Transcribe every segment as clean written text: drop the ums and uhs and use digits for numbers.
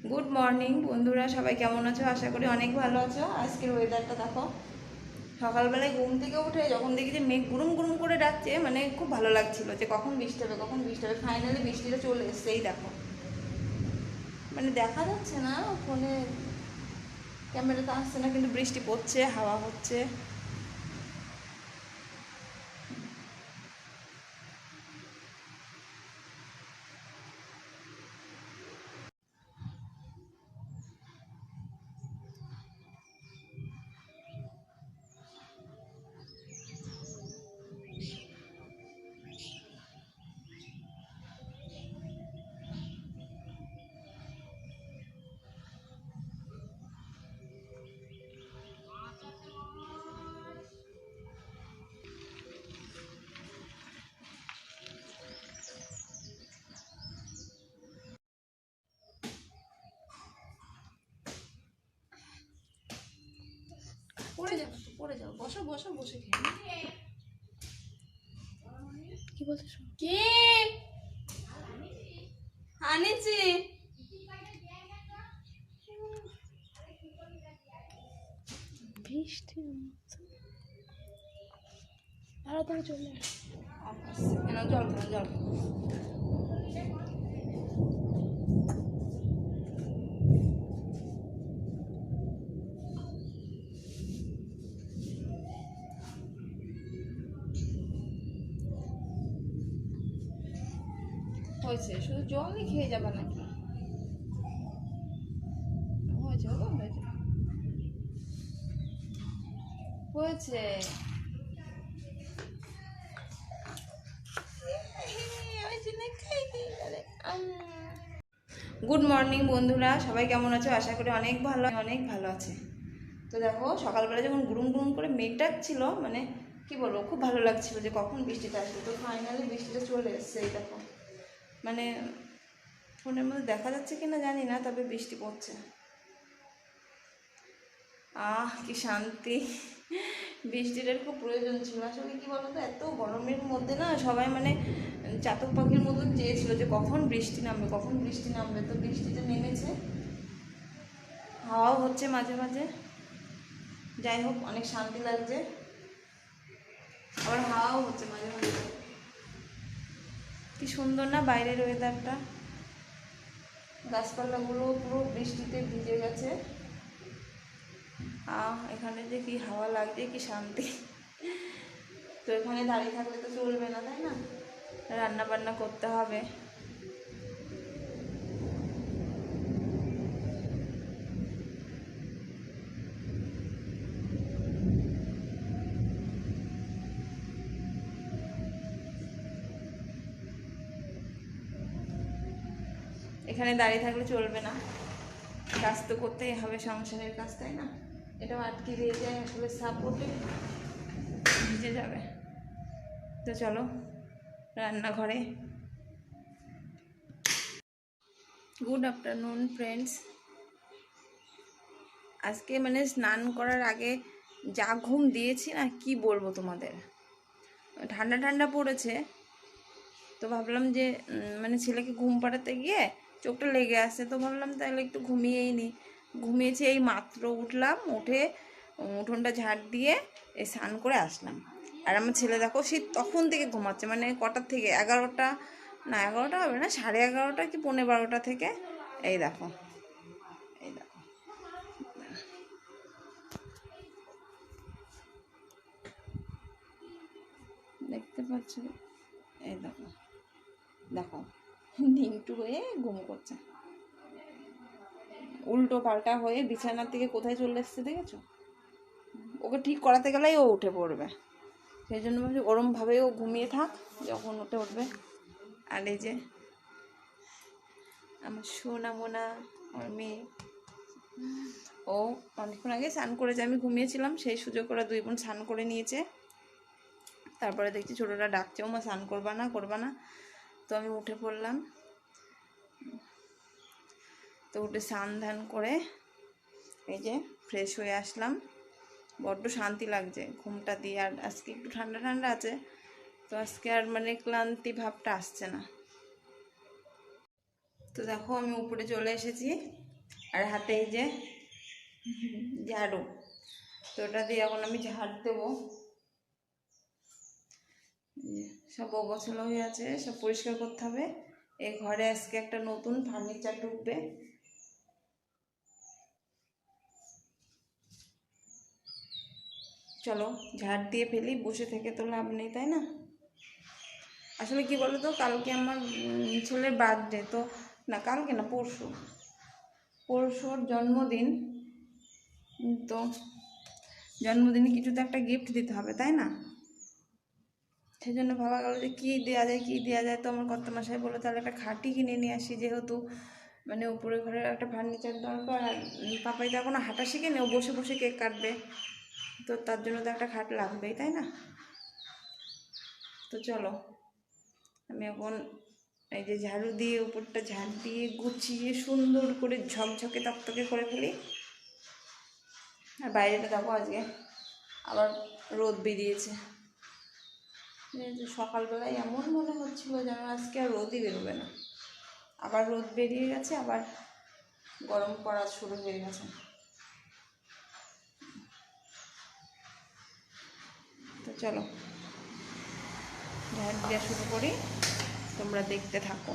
Good morning বন্ধুরা, সবাই কেমন আছো? আশা করি অনেক ভালো আছো। আজকের ওয়েদারটা দেখো, সকালবেলায় ঘুম থেকে উঠে যখন দেখি যে মেঘ গুরুম গুরুম করে ডাকছে, মানে খুব ভালো লাগছিল যে কখন বৃষ্টি হবে কখন বৃষ্টি হবে। ফাইনালি বৃষ্টিটা চলে এসছে, এই দেখো। মানে দেখা যাচ্ছে না ফোনে, ক্যামেরাতে আসছে না, কিন্তু বৃষ্টি পড়ছে, হাওয়া হচ্ছে। পড়ে যাবে তো, পড়ে যাও, বসো বসো, বসে খেয়ে। কি বলছিস? কি আনিছি? বৃষ্টি তাড়াতাড়ি চলে আসছে। জল খাও, জল খাও। হয়েছে, শুধু জলই খেয়ে যাবে নাকি? হয়েছে, হয়েছে, হয়েছে। গুড মর্নিং বন্ধুরা, সবাই কেমন আছো? আশা করি অনেক ভালো আছে। তো দেখো, সকালবেলা যখন গুরুম গুরুম করে মেঘ ডাকছিল, মানে কি বলবো, খুব ভালো লাগছিল যে কখন বৃষ্টিটা আসবে। তো ফাইনালি বৃষ্টিটা চলে এসছে, এই দেখো। মানে ফোনের মধ্যে দেখা যাচ্ছে কিনা জানি না, তবে বৃষ্টি পড়ছে। কি শান্তি! বৃষ্টিটার খুব প্রয়োজন ছিল। আসলে কি বলতো, এত গরমের মধ্যে না সবাই মানে চাতক পাখির মতন চেয়েছিল যে কখন বৃষ্টি নামবে কখন বৃষ্টি নামবে। তো বৃষ্টিটা নেমেছে, হাওয়াও হচ্ছে মাঝে মাঝে। যাই হোক, অনেক শান্তি লাগছে। আবার হাওয়াও হচ্ছে মাঝে মাঝে। কি সুন্দর না বাইরের ওয়েদারটা! গাছপালাগুলো পুরো বৃষ্টিতে ভিজে গেছে। এখানে যে কি হাওয়া লাগছে, কি শান্তি! তো এখানে দাঁড়িয়ে থাকলে তো চলবে না, তাই না? রান্না বান্না করতে হবে। এখানে দাঁড়িয়ে থাকলে চলবে না, কাজ তো করতেই হবে, সংসারের কাজ, তাই না? এটাও আটকে দিয়ে যায়, আসলে সাপোর্টে ভিজে যাবে। তো চলো রান্নাঘরে। Good afternoon friends. আজকে মানে স্নান করার আগে যা ঘুম দিয়েছি না, কি বলবো তোমাদের। ঠান্ডা ঠান্ডা পড়েছে, তো ভাবলাম যে মানে ছেলেকে ঘুম পাড়াতে গিয়ে চোখটা লেগে আসছে, তো ভাবলাম তাহলে একটু ঘুমিয়েই নিই। ঘুমিয়েছি, এই মাত্র উঠলাম, উঠে উঠোনটা ঝাড় দিয়ে এই স্নান করে আসলাম। আর আমার ছেলে দেখো, সে তখন থেকে ঘুমাচ্ছে, মানে কটার থেকে, 11টা না, 11টা হবে না, 11:30 কি 12:15 থেকে। এই দেখো, এই দেখো, দেখতে পাচ্ছ? এই দেখো, দেখো, ডিংটু হয়ে ঘুম করছে, উল্টো পাল্টা হয়ে বিছানার থেকে কোথায় চলে এসছে দেখেছো? ওকে ঠিক করাতে গেলেই ও উঠে পড়বে। সেই জন্য ভাবছি ওরমভাবেই ও ঘুমিয়ে থাক, যখন উঠবে। আর এই যে আমার সোনা মোনা, আমার মেয়ে, ও অনেকক্ষণ আগে স্নান করেছে, আমি ঘুমিয়েছিলাম, সেই সুযোগ ওরা 2 বোন স্নান করে নিয়েছে। তারপরে দেখছি ছোটোটা ডাকছে, ও মা স্নান করবা না করবা না। তো আমি উঠে পড়লাম, তো উঠে স্নান ধান করে এই যে ফ্রেশ হয়ে আসলাম। বড্ড শান্তি লাগছে ঘুমটা দিয়ে। আর আজকে একটু ঠান্ডা ঠান্ডা আছে, তো আজকে আর মানে ক্লান্তি ভাবটা আসছে না। তো দেখো, আমি উপরে চলে এসেছি, আর হাতে এই যে ঝাড়ু, তো ওটা দিয়ে এখন আমি ঝাড় দেবো। সব অগোছালো হয়ে আছে, সব পরিষ্কার করতে হবে। এই ঘরে আজকে একটা নতুন ফার্নিচার ঢুকবে। চলো ঝাড় দিয়ে ফেলি, বসে থেকে তো লাভ নেই, তাই না? আসলে কি বলো তো, কালকে আমার ছেলের বার্থডে, তো না কালকে না পরশুর জন্মদিন। তো জন্মদিনে কিছু তো একটা গিফট দিতে হবে, তাই না? সেই জন্য ভাবা গেল যে কী দেওয়া যায়। তো আমার কর্তামশাই বললো তাহলে একটা খাটই কিনে নিয়ে আসি, যেহেতু মানে উপরে ঘরের একটা ফার্নিচার দরকার। আর পাপাই তো এখনও হাঁটা শিখেনি, ও বসে বসে কেক কাটবে, তো তার জন্য তো একটা খাট লাগবেই, তাই না? তো চলো আমি এখন এই যে ঝাড়ু দিয়ে উপরটা ঝাড় দিয়ে গুছিয়ে সুন্দর করে ঝকঝকে তকতকে করে ফেলি। আর বাইরেটা দেখো, আজকে আবার রোদ বেরিয়েছে। সকালবেলায় এমন মনে হচ্ছিল যেন আজকে আর রোদই বেরোবে না, আবার রোদ বেরিয়ে গেছে, আবার গরম পড়া শুরু হয়ে গেছে। তো চলো ঝাড় দেওয়া শুরু করি, তোমরা দেখতে থাকো।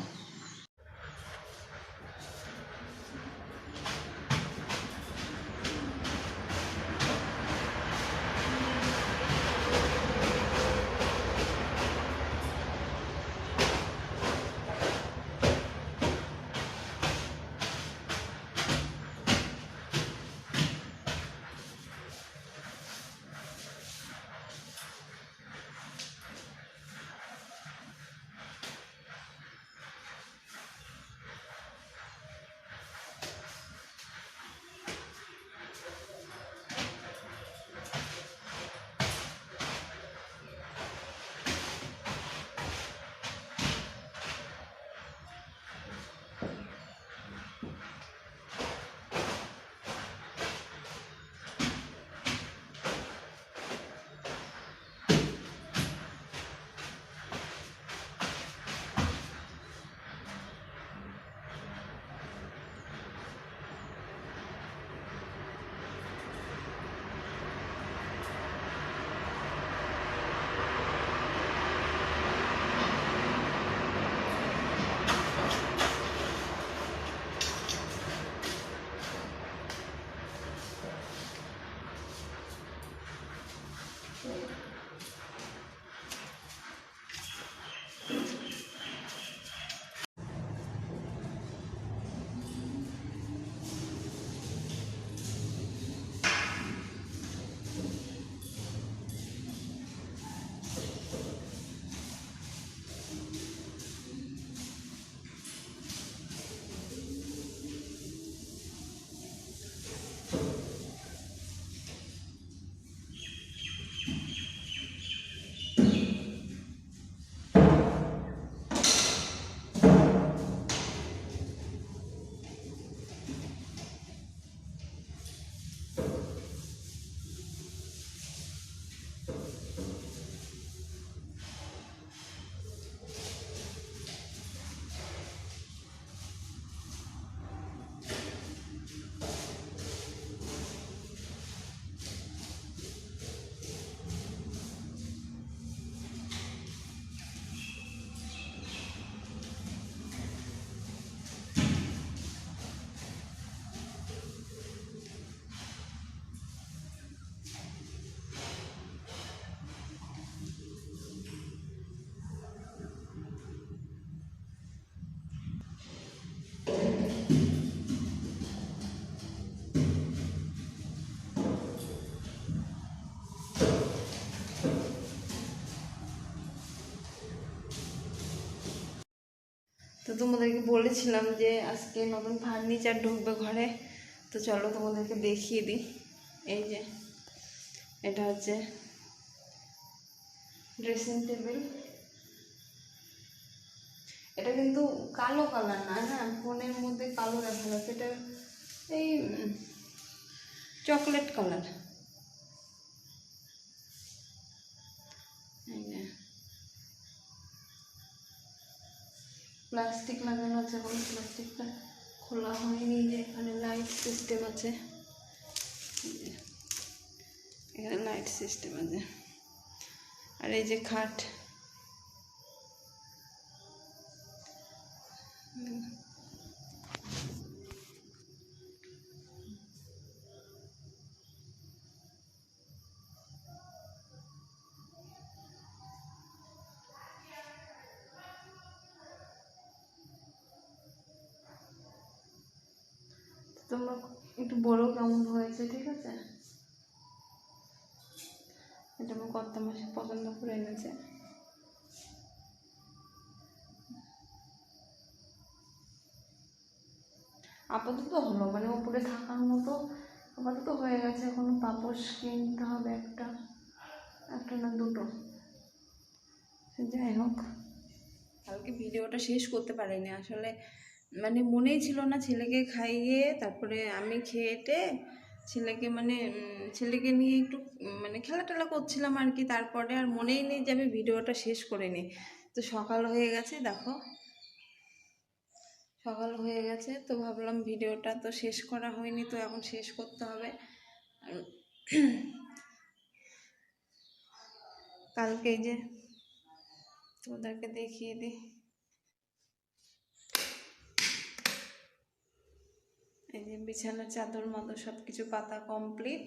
তো তোমাদেরকে বলেছিলাম যে আজকে নতুন ফার্নিচার ঢুকবে ঘরে, তো চলো তোমাদেরকে দেখিয়ে দিই। এই যে এটা হচ্ছে ড্রেসিং টেবিল। এটা কিন্তু কালো কালার না, হ্যাঁ ফোনের মধ্যে কালো দেখা যাচ্ছে, এটা এই চকলেট কালার। প্লাস্টিক লাগানো আছে, এখন প্লাস্টিকটা খোলা হয়নি। যে এখানে লাইট সিস্টেম আছে, এখানে লাইট সিস্টেম আছে। আর এই যে খাট, তোমরা একটু বলো কেমন হয়েছে, ঠিক আছে? এটা আমার কর্তা মাসে পছন্দ করে এনেছে। আপাতত হলো, মানে উপরে থাকার মতো আপাতত হয়ে গেছে। এখনো পাপোশ কিনতে হবে, একটা না দুটো। যাই হোক, কালকে ভিডিওটা শেষ করতে পারিনি আসলে, মানে মনেই ছিল না। ছেলেকে খাইয়ে তারপরে আমি খেয়েটে ছেলেকে মানে ছেলেকে নিয়ে একটু মানে খেলা টেলা করছিলাম আর কি। তারপরে আর মনেই নেই যে আমি ভিডিওটা শেষ করে নিই। তো সকাল হয়ে গেছে, দেখো সকাল হয়ে গেছে। তো ভাবলাম ভিডিওটা তো শেষ করা হয়নি, তো এখন শেষ করতে হবে। কালকে এই যে তোমাদেরকে দেখিয়ে দিই, এই যে বিছানার চাদর মতো সব কিছু পাতা কমপ্লিট,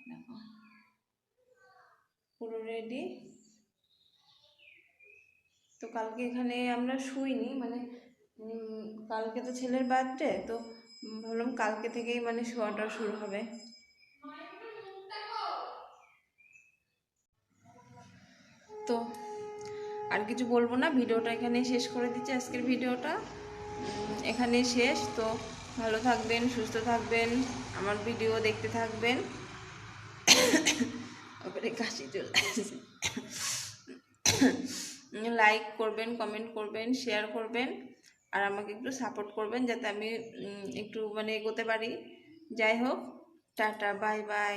দেখো পুরো রেডি। তো কালকে এখানে আমরা শুইনি, মানে কালকে তো ছেলের বার্থডে, তো ভাবলাম কালকে থেকেই মানে শোয়াটা শুরু হবে। তো আর কিছু বলবো না, ভিডিওটা এখানেই শেষ করে দিচ্ছি। আজকের ভিডিওটা এখানেই শেষ। তো ভালো থাকবেন, সুস্থ থাকবেন, আমার ভিডিও দেখতে থাকবেন। ওপরে কাশি চলে আসছে। লাইক করবেন, কমেন্ট করবেন, শেয়ার করবেন, আর আমাকে একটু সাপোর্ট করবেন যাতে আমি একটু মানে এগোতে পারি। যাই হোক, টাটা, বাই বাই।